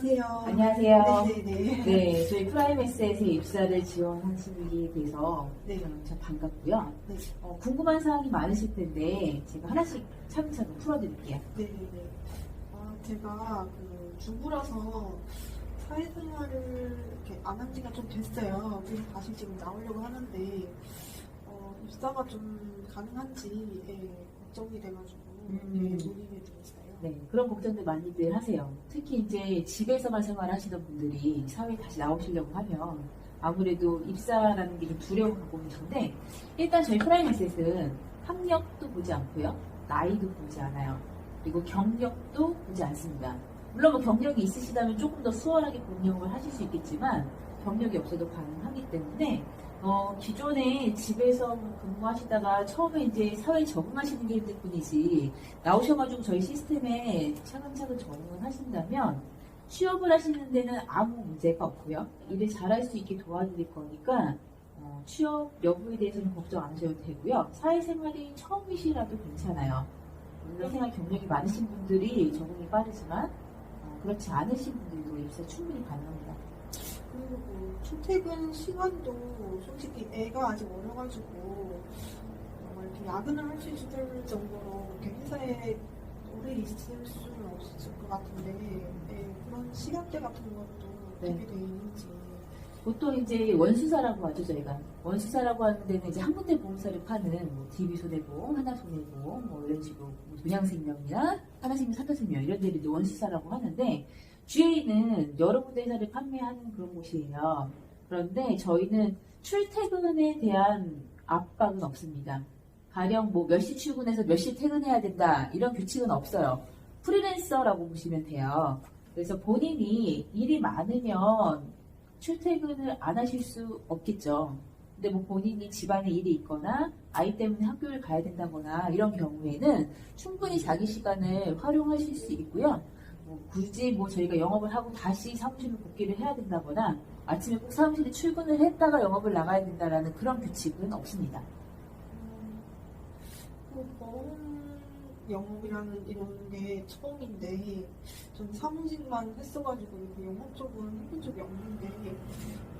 안녕하세요. 안녕하세요. 네네네. 네, 저희 프라임S에서 입사를 지원하시게 돼서 네. 참 반갑고요. 네. 궁금한 사항이 많으실 텐데 제가 하나씩 차근차근 풀어드릴게요. 네네네. 제가 주부라서 사회생활을 이렇게 안 한 지가 좀 됐어요. 그래서 다시 지금 나오려고 하는데, 입사가 좀 가능한지, 걱정이 돼가지고, 문의를 드렸어요. 네, 그런 걱정들 많이들 하세요. 특히 이제 집에서만 생활하시던 분들이 사회에 다시 나오시려고 하면 아무래도 입사라는 게 좀 두려움 갖고 계신데, 일단 저희 프라임에셋은 학력도 보지 않고요, 나이도 보지 않아요. 그리고 경력도 보지 않습니다. 물론 뭐 경력이 있으시다면 조금 더 수월하게 본영을 하실 수 있겠지만 경력이 없어도 가능하기 때문에 기존에 집에서 근무하시다가 처음에 이제 사회에 적응하시는 게 힘들 뿐이지 나오셔가지고 저희 시스템에 차근차근 적응을 하신다면 취업을 하시는 데는 아무 문제가 없고요. 일을 잘할 수 있게 도와드릴 거니까 취업 여부에 대해서는 걱정 안 하셔도 되고요. 사회생활이 처음이시라도 괜찮아요. 물론 생활 경력이 많으신 분들이 적응이 빠르지만 그렇지 않으신 분들도 입사 충분히 가능합니다. 그리고 출퇴근 시간도 솔직히 애가 아직 어려가지고 이렇게 야근을 할 수 있을 정도로 이렇게 회사에 오래 있을 수는 없을 것 같은데 그런 시간대 같은 것도 어떻게 되어 있는지. 보통 이제 원수사라고 하죠, 저희가. 원수사라고 하는 데는 이제 한 군데 보험사를 파는 뭐 DB손해보험, 하나손해보험, 뭐 이런 식으로 동양생명이나 하나생명, 삼성생명 이런 데를 이제 원수사라고 하는데 GA는 여러 군데 회사를 판매하는 그런 곳이에요. 그런데 저희는 출퇴근에 대한 압박은 없습니다. 가령 뭐 몇 시 출근해서 몇 시 퇴근해야 된다 이런 규칙은 없어요. 프리랜서라고 보시면 돼요. 그래서 본인이 일이 많으면 출퇴근을 안 하실 수 없겠죠. 근데 뭐 본인이 집안에 일이 있거나 아이 때문에 학교를 가야 된다거나 이런 경우에는 충분히 자기 시간을 활용하실 수 있고요. 굳이 뭐 저희가 영업을 하고 다시 사무실로 복귀를 해야 된다거나 아침에 꼭 사무실에 출근을 했다가 영업을 나가야 된다라는 그런 규칙은 없습니다. 보험 영업이라는 이런 게 처음인데 전 사무직만 했어가지고 영업 쪽은 해본 적이 없는데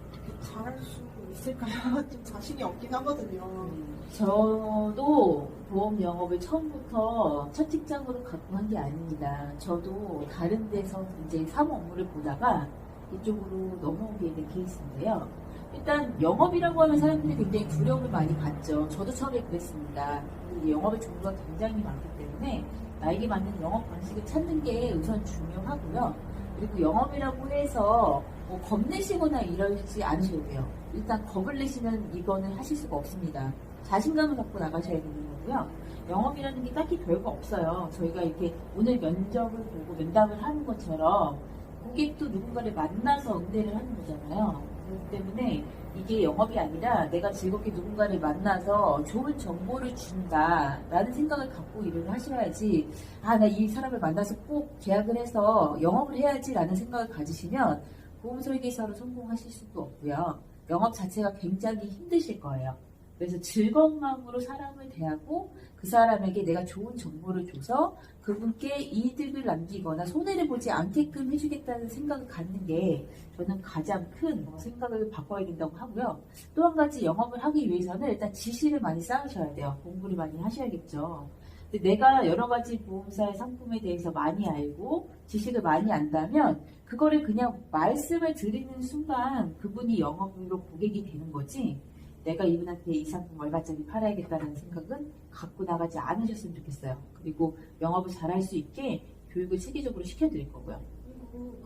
어떻게 잘할 수 있을까요? 좀 자신이 없긴 하거든요. 저도 보험 영업을 처음부터 첫 직장으로 갖고 한 게 아닙니다. 저도 다른 데서 이제 사무 업무를 보다가 이쪽으로 넘어오게 된 케이스인데요. 일단 영업이라고 하면 사람들이 굉장히 두려움을 많이 갖죠. 저도 처음에 그랬습니다. 영업의 종류가 굉장히 많기 때문에 나에게 맞는 영업 방식을 찾는 게 우선 중요하고요. 그리고 영업이라고 해서 뭐 겁내시거나 이러지 않으셔도 돼요. 일단 겁을 내시면 이거는 하실 수가 없습니다. 자신감을 갖고 나가셔야 되는 거고요. 영업이라는 게 딱히 별거 없어요. 저희가 이렇게 오늘 면접을 보고 면담을 하는 것처럼 고객도 누군가를 만나서 응대를 하는 거잖아요. 그렇기 때문에 이게 영업이 아니라 내가 즐겁게 누군가를 만나서 좋은 정보를 준다라는 생각을 갖고 일을 하셔야지, 나 이 사람을 만나서 꼭 계약을 해서 영업을 해야지라는 생각을 가지시면 보험 설계사로 성공하실 수도 없고요. 영업 자체가 굉장히 힘드실 거예요. 그래서 즐거운 마음으로 사람을 대하고 그 사람에게 내가 좋은 정보를 줘서 그분께 이득을 남기거나 손해를 보지 않게끔 해주겠다는 생각을 갖는 게 저는 가장 큰 생각을 바꿔야 된다고 하고요. 또 한 가지 영업을 하기 위해서는 일단 지식을 많이 쌓으셔야 돼요. 공부를 많이 하셔야겠죠. 근데 내가 여러 가지 보험사의 상품에 대해서 많이 알고 지식을 많이 안다면 그거를 그냥 말씀을 드리는 순간 그분이 영업으로 고객이 되는 거지, 내가 이분한테 이 상품 얼마짜리 팔아야겠다는 생각은 갖고 나가지 않으셨으면 좋겠어요. 그리고 영업을 잘할 수 있게 교육을 체계적으로 시켜드릴 거고요. 그리고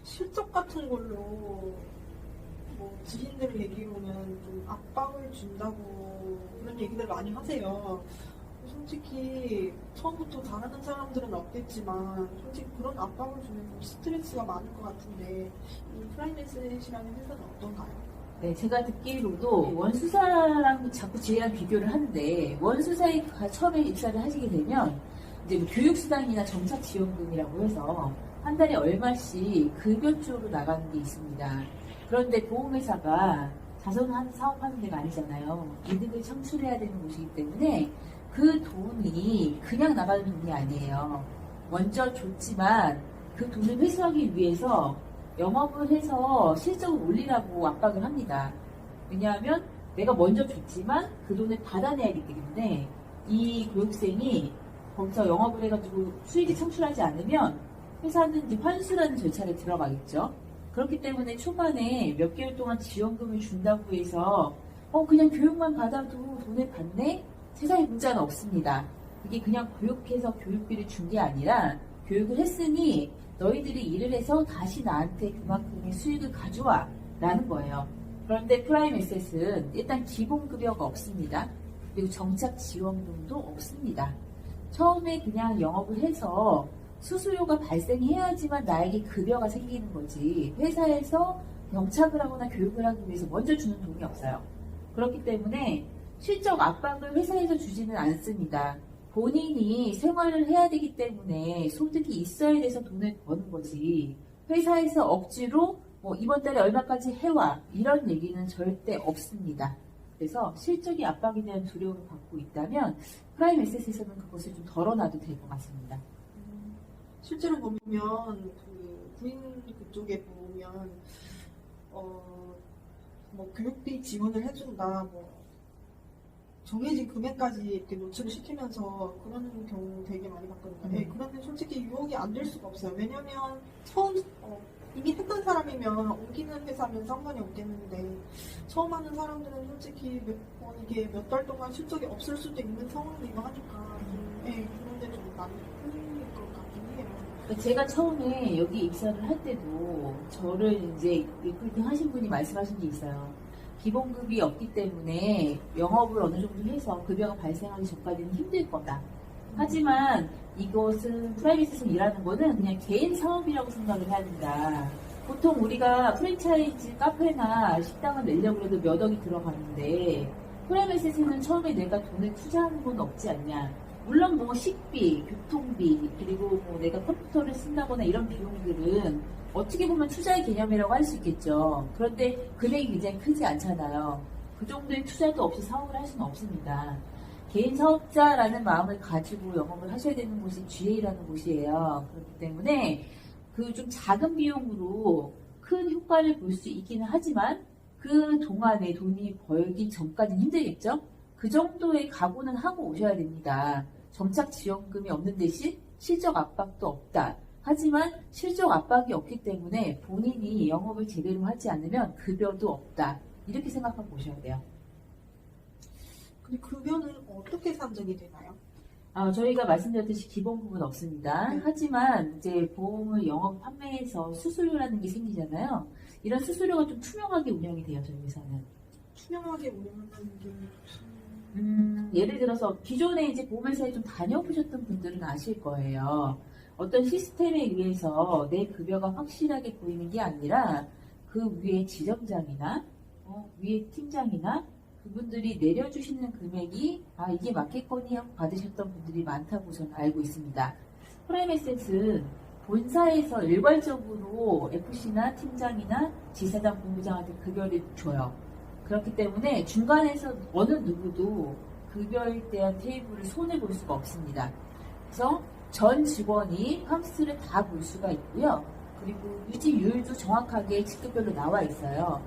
실적 같은 걸로 뭐 지인들 얘기로는 좀 압박을 준다고 그런 얘기들 많이 하세요. 솔직히 처음부터 잘하는 사람들은 없겠지만 솔직히 그런 압박을 주면 좀 스트레스가 많을 것 같은데 이 프라임에셋이라는 회사는 어떤가요? 네, 제가 듣기로도 원수사랑 자꾸 제한 비교를 하는데 원수사에 처음에 입사를 하시게 되면 이제 뭐 교육수당이나 정착지원금이라고 해서 한 달에 얼마씩 급여 쪽으로 나가는 게 있습니다. 그런데 보험회사가 자선하는 사업하는 데가 아니잖아요. 이득을 창출해야 되는 곳이기 때문에 그 돈이 그냥 나가는 돈이 아니에요. 먼저 줬지만 그 돈을 회수하기 위해서 영업을 해서 실적을 올리라고 압박을 합니다. 왜냐하면 내가 먼저 줬지만 그 돈을 받아내야 되기 때문에 이 교육생이 거기서 영업을 해가지고 수익이 창출하지 않으면 회사는 이제 환수라는 절차를 들어가겠죠. 그렇기 때문에 초반에 몇 개월 동안 지원금을 준다고 해서 그냥 교육만 받아도 돈을 받네? 세상에 문자는 없습니다. 이게 그냥 교육해서 교육비를 준 게 아니라 교육을 했으니 너희들이 일을 해서 다시 나한테 그만큼의 수익을 가져와 라는 거예요. 그런데 프라임 에셋은 일단 기본급여가 없습니다. 그리고 정착 지원금도 없습니다. 처음에 그냥 영업을 해서 수수료가 발생해야지만 나에게 급여가 생기는 거지 회사에서 정착을 하거나 교육을 하기 위해서 먼저 주는 돈이 없어요. 그렇기 때문에 실적 압박을 회사에서 주지는 않습니다. 본인이 생활을 해야 되기 때문에 소득이 있어야 돼서 돈을 버는 거지 회사에서 억지로 이번 달에 얼마까지 해와 이런 얘기는 절대 없습니다. 그래서 실적이 압박에 대한 두려움을 갖고 있다면 프라임 에셋에서는 그것을 좀 덜어놔도 될 것 같습니다. 실제로 보면 그 구인 그쪽에 보면 교육비 지원을 해준다 정해진 금액까지 이렇게 노출을 시키면서 그런 경우 되게 많이 봤거든요. 그런데 솔직히 유혹이 안 될 수가 없어요. 왜냐면 처음 이미 했던 사람이면 옮기는 회사면 상관이 없겠는데 처음 하는 사람들은 솔직히 이게 몇 달 동안 실적이 없을 수도 있는 상황이기도 하니까 그런데 좀 많이 끌릴 것 같긴 해요. 제가 처음에 여기 입사를 할 때도 저를 이제 리크루팅 하신 분이 말씀하신 게 있어요. 기본급이 없기 때문에 영업을 어느 정도 해서 급여가 발생하기 전까지는 힘들 거다. 하지만 이것은 프라이빗에서 일하는 거는 그냥 개인 사업이라고 생각을 해야 된다. 보통 우리가 프랜차이즈 카페나 식당을 내려고 해도 몇 억이 들어가는데 프라이빗에서는 처음에 내가 돈을 투자하는 건 없지 않냐. 물론 식비, 교통비, 그리고 내가 컴퓨터를 쓴다거나 이런 비용들은 어떻게 보면 투자의 개념이라고 할 수 있겠죠. 그런데 금액이 굉장히 크지 않잖아요. 그 정도의 투자도 없이 사업을 할 수는 없습니다. 개인 사업자라는 마음을 가지고 영업을 하셔야 되는 곳이 GA라는 곳이에요. 그렇기 때문에 그 좀 작은 비용으로 큰 효과를 볼 수 있기는 하지만 그 동안에 돈이 벌기 전까지는 힘들겠죠? 그 정도의 각오는 하고 오셔야 됩니다. 정착 지원금이 없는 대신 실적 압박도 없다. 하지만 실적 압박이 없기 때문에 본인이 영업을 제대로 하지 않으면 급여도 없다. 이렇게 생각하고 오셔야 돼요. 근데 급여는 어떻게 산정이 되나요? 저희가 말씀드렸듯이 기본급은 없습니다. 네. 하지만 이제 보험을 영업 판매해서 수수료라는 게 생기잖아요. 이런 수수료가 좀 투명하게 운영이 돼요, 저희 회사는. 투명하게 운영하는 게 예를 들어서 기존에 이제 보험회사에 좀 다녀보셨던 분들은 아실 거예요. 어떤 시스템에 의해서 내 급여가 확실하게 보이는 게 아니라 그 위에 지점장이나 위에 팀장이나 그분들이 내려주시는 금액이 이게 맞겠거니 하고 받으셨던 분들이 많다고 저는 알고 있습니다. 프라임에셋은 본사에서 일괄적으로 FC나 팀장이나 지사장, 본부장한테 급여를 줘요. 그렇기 때문에 중간에서 어느 누구도 급여에 대한 테이블을 손해볼 수가 없습니다. 그래서 전 직원이 팜스를 다 볼 수가 있고요. 그리고 유지율도 정확하게 직급별로 나와 있어요.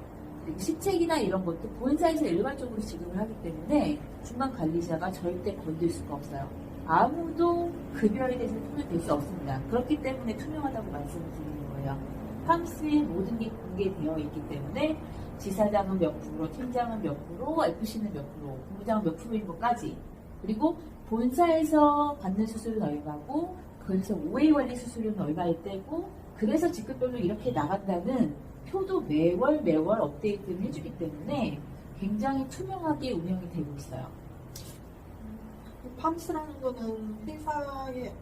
그리고 시책이나 이런 것도 본사에서 일괄적으로 지급을 하기 때문에 중간 관리자가 절대 건들 수가 없어요. 아무도 급여에 대해서 손을 댈 수 없습니다. 그렇기 때문에 투명하다고 말씀을 드리는 거예요. 팜스에 모든 게 공개되어 있기 때문에 지사장은 몇 프로, 팀장은 몇 프로, FC는 몇 프로, 본부장은 몇 프로인 것까지. 그리고 본사에서 받는 수수료는 얼마고, 그래서 OA 관리 수수료는 얼마일 때고, 그래서 직급별로 이렇게 나간다는 표도 매월 업데이트를 해주기 때문에 굉장히 투명하게 운영이 되고 있어요. 팜스라는 거는 회사의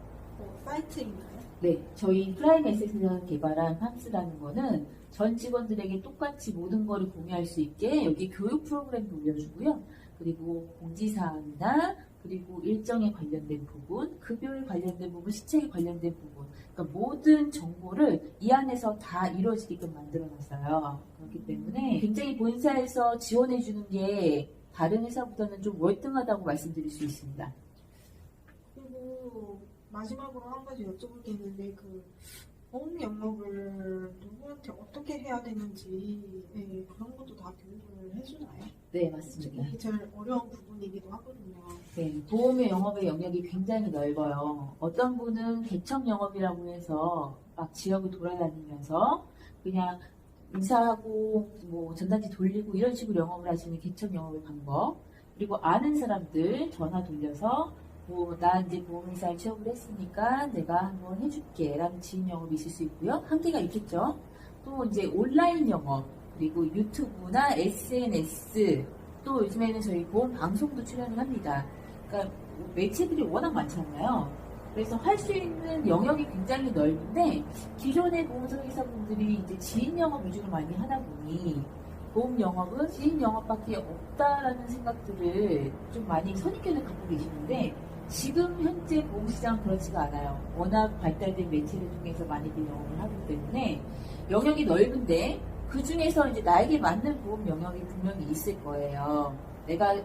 사이트인가요? 네, 저희 프라임 에셋에서 개발한 팜스라는 거는 전 직원들에게 똑같이 모든 거를 공유할 수 있게 여기 교육 프로그램도 올려주고요. 그리고 공지사항이나 그리고 일정에 관련된 부분, 급여에 관련된 부분, 시책에 관련된 부분, 그러니까 모든 정보를 이 안에서 다 이루어지게끔 만들어놨어요. 그렇기 때문에 굉장히 본사에서 지원해주는 게 다른 회사보다는 좀 월등하다고 말씀드릴 수 있습니다. 그리고 마지막으로 한 가지 여쭤볼 게 있는데 보험 영업을 누구한테 어떻게 해야 되는지 네, 그런 것도 다 교육을 해주나요? 네, 맞습니다. 이게 제일 어려운 부분이기도 하거든요. 네, 보험의 영업의 영역이 굉장히 넓어요. 어떤 분은 개척 영업이라고 해서 막 지역을 돌아다니면서 그냥 인사하고 뭐 전단지 돌리고 이런 식으로 영업을 하시는 개척 영업의 방법. 그리고 아는 사람들 전화 돌려서 뭐 나 이제 보험회사에 취업을 했으니까 내가 한번 해줄게 라는 지인 영업이 있을 수 있고요. 한계가 있겠죠. 또 이제 온라인 영업 그리고 유튜브나 SNS 또 요즘에는 저희 보험 방송도 출연을 합니다. 그러니까 매체들이 워낙 많잖아요. 그래서 할 수 있는 영역이 굉장히 넓은데 기존의 보험 설계사분들이 이제 지인 영업 위주로 많이 하다 보니 보험 영업은 지인 영업밖에 없다라는 생각들을 좀 많이 선입견을 갖고 계시는데 지금 현재 보험시장은 그렇지가 않아요. 워낙 발달된 매체를 통해서 많이들 영업을 하기 때문에 영역이 넓은데 그 중에서 이제 나에게 맞는 보험 영역이 분명히 있을 거예요.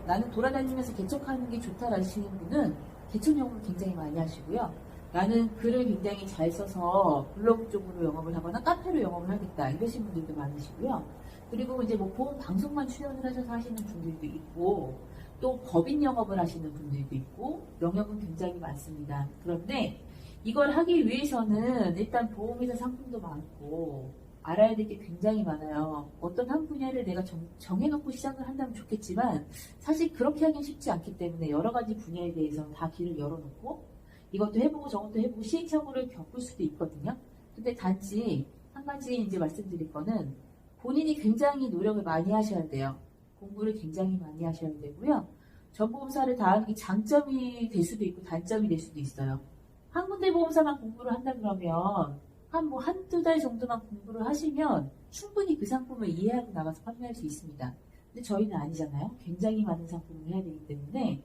나는 돌아다니면서 개척하는 게 좋다라시는 분은 개척 영업을 굉장히 많이 하시고요. 나는 글을 굉장히 잘 써서 블로그 쪽으로 영업을 하거나 카페로 영업을 하겠다 이러신 분들도 많으시고요. 그리고 이제 뭐 보험 방송만 출연을 하셔서 하시는 분들도 있고 또 법인 영업을 하시는 분들도 있고 영역은 굉장히 많습니다. 그런데 이걸 하기 위해서는 일단 보험회사 상품도 많고 알아야 될 게 굉장히 많아요. 어떤 한 분야를 내가 정해놓고 시작을 한다면 좋겠지만 사실 그렇게 하긴 쉽지 않기 때문에 여러 가지 분야에 대해서 다 길을 열어놓고 이것도 해보고 저것도 해보고 시행착오를 겪을 수도 있거든요. 근데 단지 한 가지 이제 말씀드릴 거는 본인이 굉장히 노력을 많이 하셔야 돼요. 공부를 굉장히 많이 하셔야 되고요. 전보험사를 다 하는 게 장점이 될 수도 있고 단점이 될 수도 있어요. 한 군데 보험사만 공부를 한다 그러면 한두 달 정도만 공부를 하시면 충분히 그 상품을 이해하고 나가서 판매할 수 있습니다. 근데 저희는 아니잖아요. 굉장히 많은 상품을 해야 되기 때문에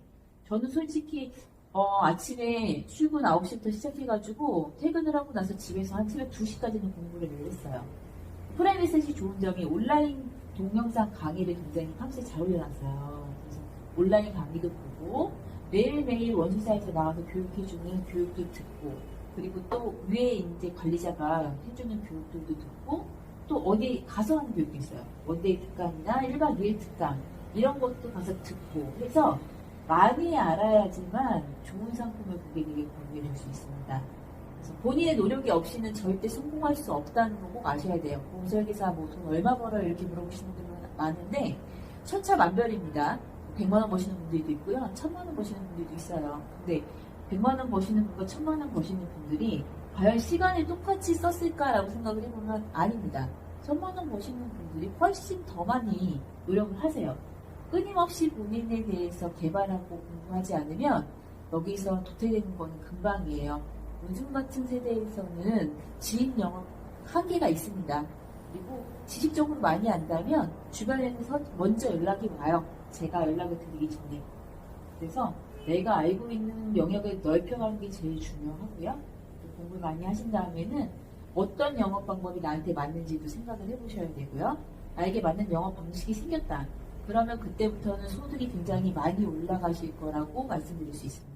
저는 솔직히 아침에 출근 9시부터 시작해가지고 퇴근을 하고 나서 집에서 한 새벽 2시까지는 공부를 매일 했어요. 프라이빗셋이 좋은 점이 온라인 동영상 강의를 굉장히 밤새 잘 올려놨어요. 그래서 온라인 강의도 보고 매일매일 원수사에서 나와서 교육해주는 교육도 듣고 그리고 또 위에 이제 관리자가 해주는 교육들도 듣고 또 어디 가서 하는 교육도 있어요. 원데이 특강이나 1박 2일 특강 이런 것도 가서 듣고 해서 많이 알아야지만 좋은 상품을 고객에게 공유해 줄 수 있습니다. 그래서 본인의 노력이 없이는 절대 성공할 수 없다는 거 꼭 아셔야 돼요. 보험설계사 뭐 돈 얼마 벌어요 이렇게 물어보시는 분들 많은데 천차만별입니다. 100만 원 버시는 분들도 있고요. 1000만 원 버시는 분들도 있어요. 근데 100만 원 버시는 분과 1000만 원 버시는 분들이 과연 시간을 똑같이 썼을까라고 생각을 해보면 아닙니다. 1000만 원 버시는 분들이 훨씬 더 많이 노력을 하세요. 끊임없이 본인에 대해서 개발하고 공부하지 않으면 여기서 도태되는 거는 금방이에요. 요즘 같은 세대에서는 지인 영업 한계가 있습니다. 그리고 지식적으로 많이 안다면 주변에서 먼저 연락이 와요. 제가 연락을 드리기 전에. 그래서 내가 알고 있는 영역을 넓혀가는 게 제일 중요하고요. 공부를 많이 하신 다음에는 어떤 영업 방법이 나한테 맞는지도 생각을 해보셔야 되고요. 나에게 맞는 영업 방식이 생겼다. 그러면 그때부터는 소득이 굉장히 많이 올라가실 거라고 말씀드릴 수 있습니다.